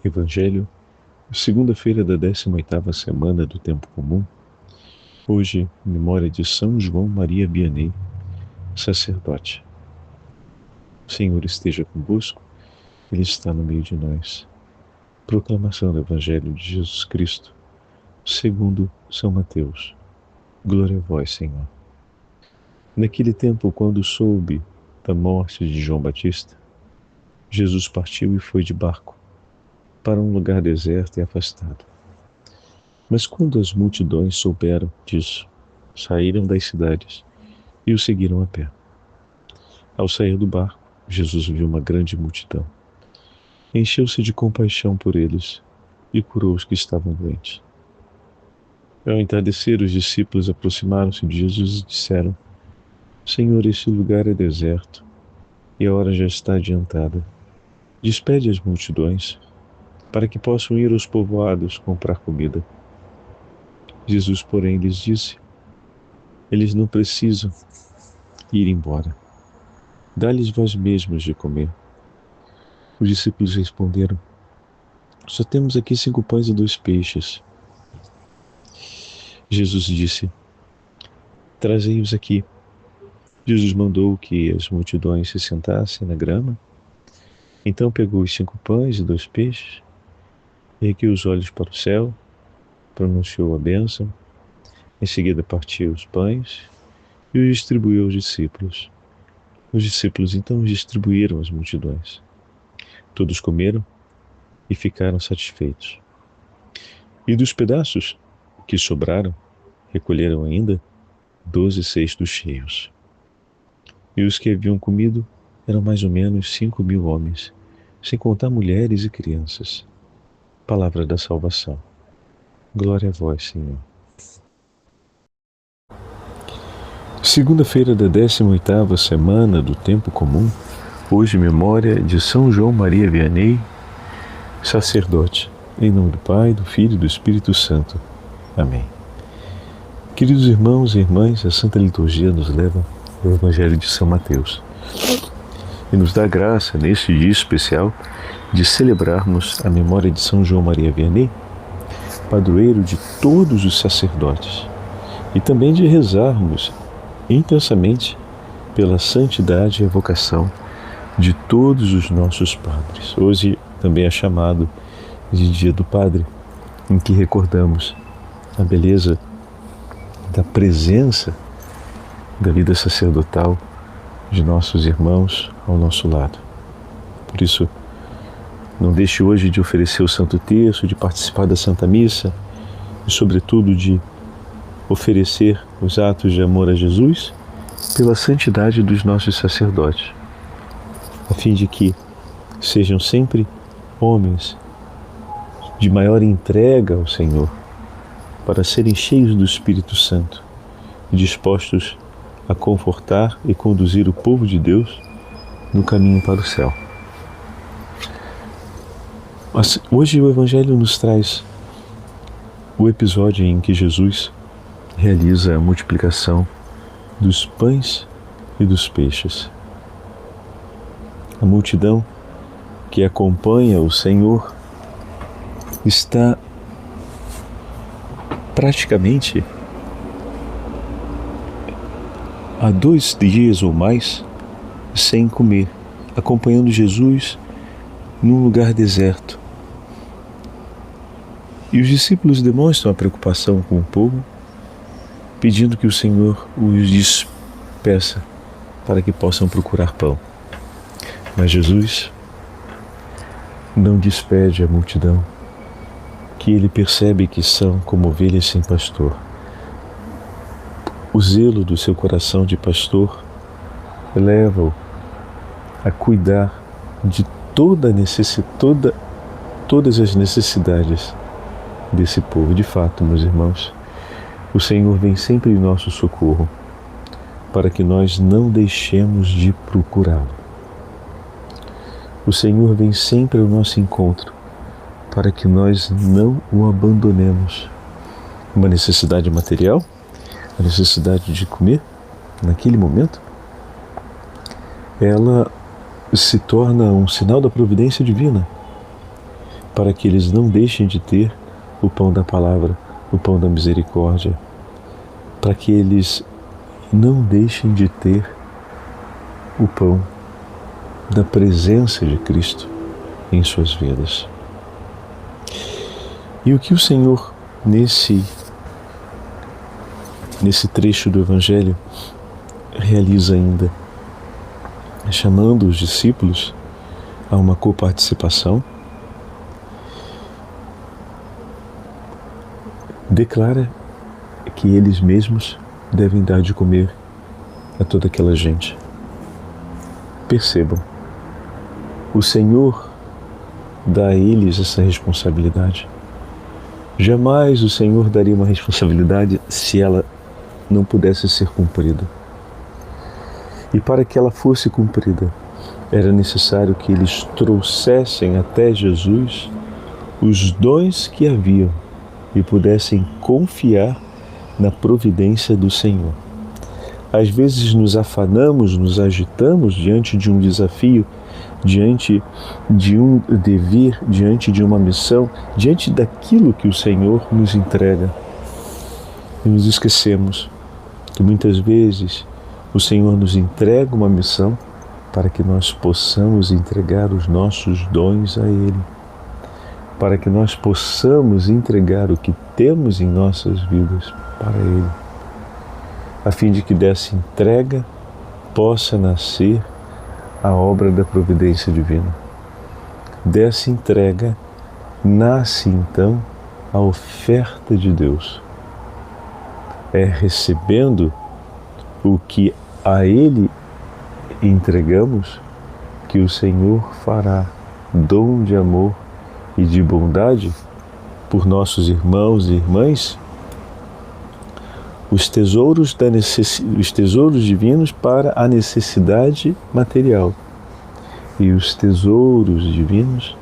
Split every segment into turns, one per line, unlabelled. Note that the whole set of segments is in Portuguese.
Evangelho, segunda-feira da 18ª semana do Tempo Comum. Hoje, memória de São João Maria Vianney, sacerdote. O Senhor esteja convosco, Ele está no meio de nós. Proclamação do Evangelho de Jesus Cristo, segundo São Mateus. Glória a vós, Senhor. Naquele tempo, quando soube da morte de João Batista, Jesus partiu e foi de barco para um lugar deserto e afastado. Mas quando as multidões souberam disso, saíram das cidades e o seguiram a pé. Ao sair do barco, Jesus viu uma grande multidão. Encheu-se de compaixão por eles e curou os que estavam doentes. Ao entardecer, os discípulos aproximaram-se de Jesus e disseram: Senhor, este lugar é deserto e a hora já está adiantada. Despede as multidões para que possam ir aos povoados comprar comida. Jesus, porém, lhes disse: Eles não precisam ir embora. Dá-lhes vós mesmos de comer. Os discípulos responderam: Só temos aqui 5 pães e 2 peixes. Jesus disse: Trazei-os aqui. Jesus mandou que as multidões se sentassem na grama. Então pegou os 5 pães e 2 peixes, ergueu os olhos para o céu, pronunciou a bênção, em seguida partiu os pães e os distribuiu aos discípulos. Os discípulos então os distribuíram às multidões. Todos comeram e ficaram satisfeitos. E dos pedaços que sobraram, recolheram ainda 12 cestos cheios. E os que haviam comido eram mais ou menos 5.000 homens, sem contar mulheres e crianças. Palavra da salvação. Glória a vós, Senhor. Segunda-feira da 18ª semana do Tempo Comum. Hoje, memória de São João Maria Vianney, sacerdote. Em nome do Pai, do Filho e do Espírito Santo. Amém. Queridos irmãos e irmãs, a Santa Liturgia nos leva ao Evangelho de São Mateus e nos dá a graça, neste dia especial, de celebrarmos a memória de São João Maria Vianney, padroeiro de todos os sacerdotes, e também de rezarmos intensamente pela santidade e a vocação de todos os nossos padres. Hoje também é chamado de Dia do Padre, em que recordamos a beleza da presença da vida sacerdotal de nossos irmãos ao nosso lado. Por isso, não deixe hoje de oferecer o Santo Terço, de participar da Santa Missa e, sobretudo, de oferecer os atos de amor a Jesus pela santidade dos nossos sacerdotes, a fim de que sejam sempre homens de maior entrega ao Senhor, para serem cheios do Espírito Santo e dispostos a confortar e conduzir o povo de Deus no caminho para o céu. Mas hoje o Evangelho nos traz o episódio em que Jesus realiza a multiplicação dos pães e dos peixes. A multidão que acompanha o Senhor está praticamente há 2 dias ou mais sem comer, acompanhando Jesus num lugar deserto. E os discípulos demonstram a preocupação com o povo, pedindo que o Senhor os despeça para que possam procurar pão. Mas Jesus não despede a multidão, que ele percebe que são como ovelhas sem pastor. O zelo do seu coração de pastor leva-o a cuidar de todas as necessidades desse povo. De fato, meus irmãos, o Senhor vem sempre em nosso socorro, para que nós não deixemos de procurá-lo. O Senhor vem sempre ao nosso encontro, para que nós não o abandonemos. Uma necessidade material, a necessidade de comer, naquele momento, ela se torna um sinal da providência divina. para que eles não deixem de ter o pão da palavra, o pão da misericórdia, para que eles não deixem de ter o pão da presença de Cristo em suas vidas. E o que o Senhor, nesse trecho do Evangelho, realiza ainda, chamando os discípulos a uma coparticipação, declara que eles mesmos devem dar de comer a toda aquela gente. Percebam, o Senhor dá a eles essa responsabilidade. Jamais o Senhor daria uma responsabilidade se ela não pudesse ser cumprida. E para que ela fosse cumprida, era necessário que eles trouxessem até Jesus os dons que haviam e pudessem confiar na providência do Senhor. Às vezes nos afanamos, nos agitamos diante de um desafio, diante de um dever, diante de uma missão, diante daquilo que o Senhor nos entrega. E nos esquecemos que muitas vezes o Senhor nos entrega uma missão para que nós possamos entregar os nossos dons a Ele, para que nós possamos entregar o que temos em nossas vidas para Ele, a fim de que dessa entrega possa nascer a obra da providência divina. Dessa entrega nasce então a oferta de Deus. É recebendo o que a Ele entregamos que o Senhor fará dom de amor e de bondade por nossos irmãos e irmãs, os tesouros divinos para a necessidade material e os tesouros divinos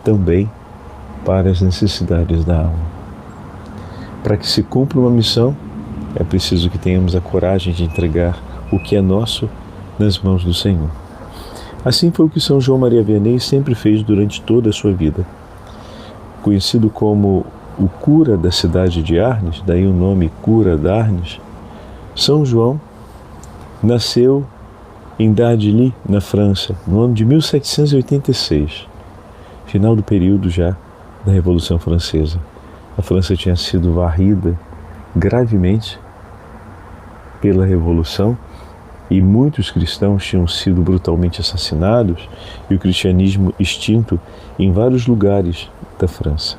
também para as necessidades da alma. Para que se cumpra uma missão, é preciso que tenhamos a coragem de entregar o que é nosso nas mãos do Senhor. Assim foi o que São João Maria Vianney sempre fez durante toda a sua vida. Conhecido como o cura da cidade de Arnes, daí o nome Cura d'Arnes, São João nasceu em Dardilly, na França, no ano de 1786, final do período já da Revolução Francesa. A França tinha sido varrida gravemente pela Revolução e muitos cristãos tinham sido brutalmente assassinados e o cristianismo extinto em vários lugares da França.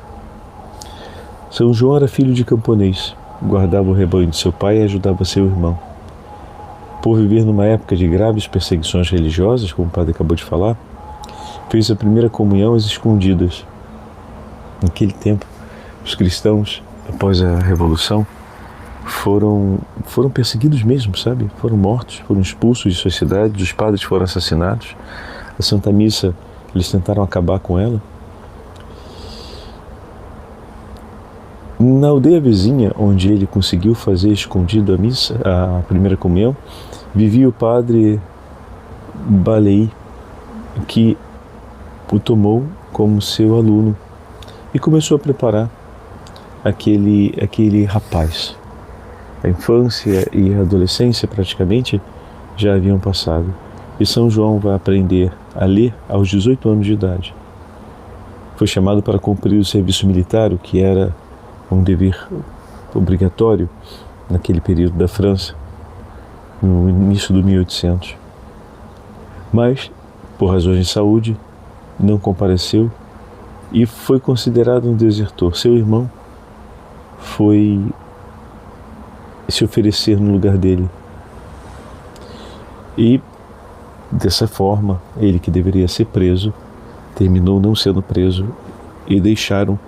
São João era filho de camponês, guardava o rebanho de seu pai e ajudava seu irmão. Por viver numa época de graves perseguições religiosas, como o padre acabou de falar, fez a primeira comunhão às escondidas. Naquele tempo, os cristãos, após a Revolução, foram perseguidos mesmo, sabe? Foram mortos, foram expulsos de suas cidades, os padres foram assassinados. A Santa Missa, eles tentaram acabar com ela. Na aldeia vizinha, onde ele conseguiu fazer escondido a missa, a primeira comunhão, vivia o padre Balei, que o tomou como seu aluno e começou a preparar aquele rapaz. A infância e a adolescência praticamente já haviam passado. E São João vai aprender a ler aos 18 anos de idade. Foi chamado para cumprir o serviço militar, o que era um dever obrigatório naquele período da França, no início do 1800. Mas, por razões de saúde, não compareceu e foi considerado um desertor. Seu irmão foi se oferecer no lugar dele. E, dessa forma, ele que deveria ser preso, terminou não sendo preso e deixaram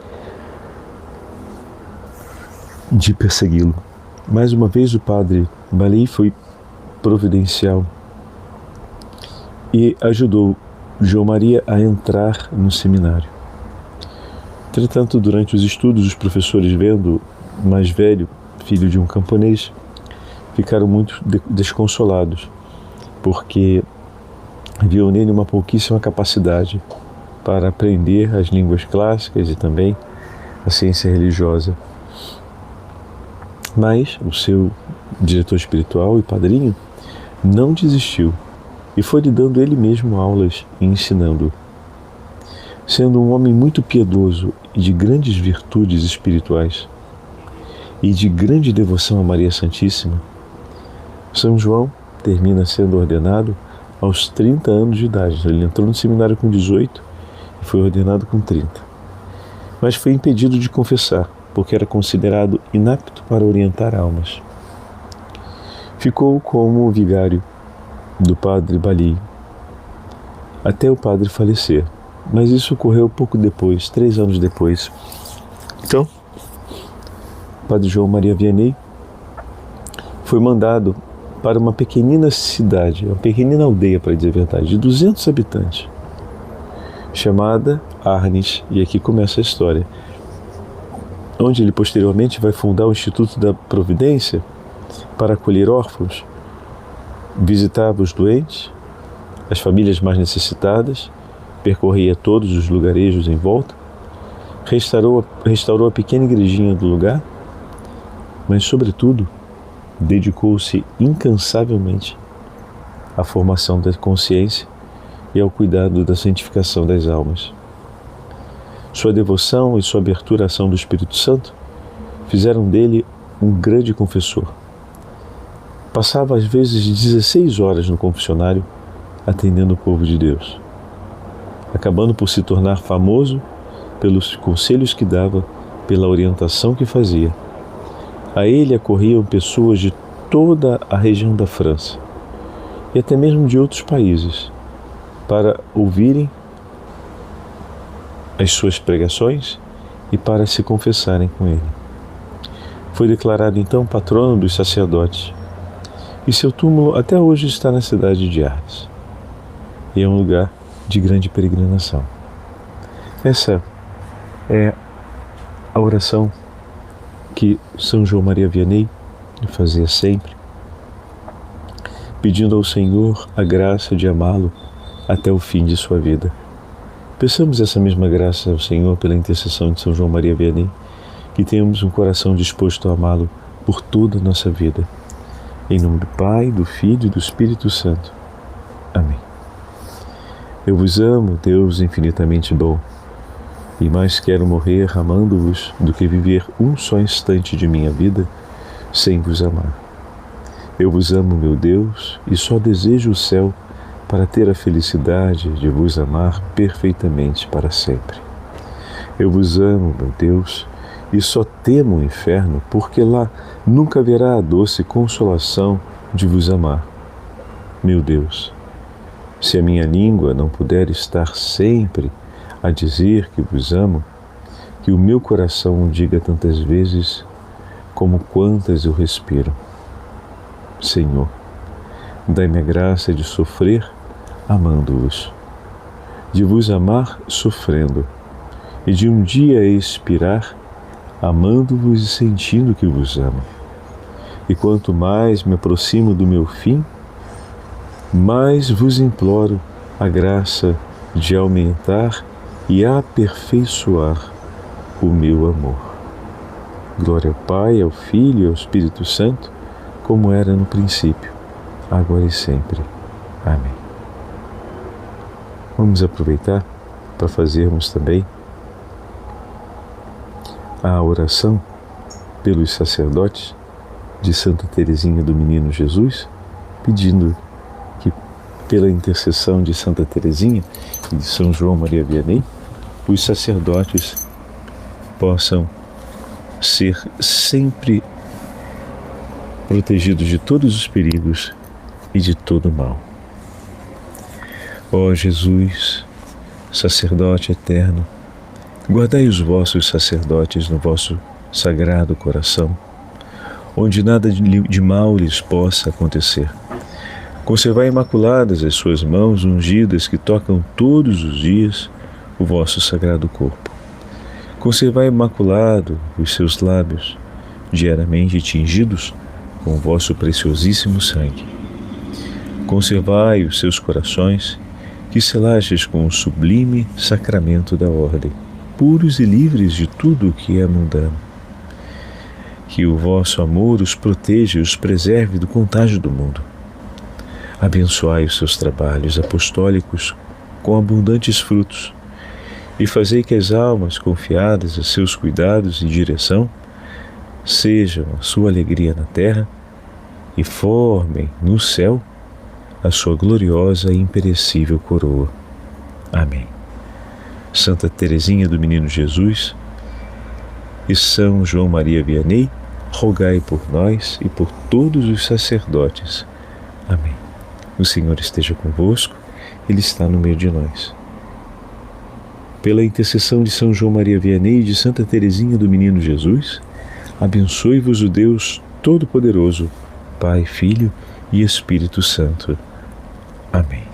de persegui-lo. Mais uma vez o padre Balei foi providencial e ajudou João Maria a entrar no seminário. Entretanto, durante os estudos, os professores, vendo o mais velho, filho de um camponês, ficaram muito desconsolados, porque viam nele uma pouquíssima capacidade para aprender as línguas clássicas e também a ciência religiosa. Mas o seu diretor espiritual e padrinho não desistiu e foi lhe dando ele mesmo aulas e ensinando. Sendo um homem muito piedoso e de grandes virtudes espirituais e de grande devoção a Maria Santíssima, São João termina sendo ordenado aos 30 anos de idade. Ele entrou no seminário com 18 e foi ordenado com 30. Mas foi impedido de confessar, porque era considerado inapto para orientar almas. Ficou como vigário do padre Bali, até o padre falecer. Mas isso ocorreu pouco depois, 3 anos depois. Então, o padre João Maria Vianney foi mandado para uma pequenina cidade, uma pequenina aldeia, para dizer a verdade, de 200 habitantes, chamada Arnes, e aqui começa a história, onde ele posteriormente vai fundar o Instituto da Providência para acolher órfãos, visitava os doentes, as famílias mais necessitadas, percorria todos os lugarejos em volta, restaurou a pequena igrejinha do lugar, mas, sobretudo, dedicou-se incansavelmente à formação da consciência e ao cuidado da santificação das almas. Sua devoção e sua abertura à ação do Espírito Santo fizeram dele um grande confessor. Passava às vezes 16 horas no confessionário atendendo o povo de Deus, acabando por se tornar famoso pelos conselhos que dava, pela orientação que fazia. A ele acorriam pessoas de toda a região da França e até mesmo de outros países para ouvirem as suas pregações e para se confessarem com ele. Foi declarado então patrono dos sacerdotes e seu túmulo até hoje está na cidade de Arles e é um lugar de grande peregrinação. Essa é a oração que São João Maria Vianney fazia sempre, pedindo ao Senhor a graça de amá-lo até o fim de sua vida. Peçamos essa mesma graça ao Senhor pela intercessão de São João Maria Vianney, que tenhamos um coração disposto a amá-lo por toda a nossa vida. Em nome do Pai, do Filho e do Espírito Santo. Amém. Eu vos amo, Deus infinitamente bom, e mais quero morrer amando-vos do que viver um só instante de minha vida sem vos amar. Eu vos amo, meu Deus, e só desejo o céu para ter a felicidade de vos amar perfeitamente para sempre. Eu vos amo, meu Deus, e só temo o inferno, porque lá nunca haverá a doce consolação de vos amar. Meu Deus, se a minha língua não puder estar sempre a dizer que vos amo, que o meu coração o diga tantas vezes como quantas eu respiro. Senhor, dai-me a graça de sofrer amando-vos, de vos amar sofrendo, e de um dia expirar amando-vos e sentindo que vos amo. E quanto mais me aproximo do meu fim, mais vos imploro a graça de aumentar e aperfeiçoar o meu amor. Glória ao Pai, ao Filho e ao Espírito Santo, como era no princípio, agora e sempre. Amém. Vamos aproveitar para fazermos também a oração pelos sacerdotes de Santa Teresinha do Menino Jesus, pedindo que, pela intercessão de Santa Teresinha e de São João Maria Vianney, os sacerdotes possam ser sempre protegidos de todos os perigos e de todo o mal. Ó Jesus, sacerdote eterno, guardai os vossos sacerdotes no vosso sagrado coração, onde nada de mal lhes possa acontecer. Conservai imaculadas as suas mãos ungidas que tocam todos os dias o vosso sagrado corpo. Conservai imaculado os seus lábios, diariamente tingidos com o vosso preciosíssimo sangue. Conservai os seus corações, que selastes com o sublime sacramento da ordem, puros e livres de tudo o que é mundano. Que o vosso amor os proteja e os preserve do contágio do mundo. Abençoai os seus trabalhos apostólicos com abundantes frutos e fazei que as almas confiadas a seus cuidados e direção sejam a sua alegria na terra e formem no céu a sua gloriosa e imperecível coroa. Amém. Santa Teresinha do Menino Jesus e São João Maria Vianney, rogai por nós e por todos os sacerdotes. Amém. O Senhor esteja convosco, Ele está no meio de nós. Pela intercessão de São João Maria Vianney e de Santa Teresinha do Menino Jesus, abençoe-vos o Deus Todo-Poderoso, Pai, Filho e Espírito Santo. Amém.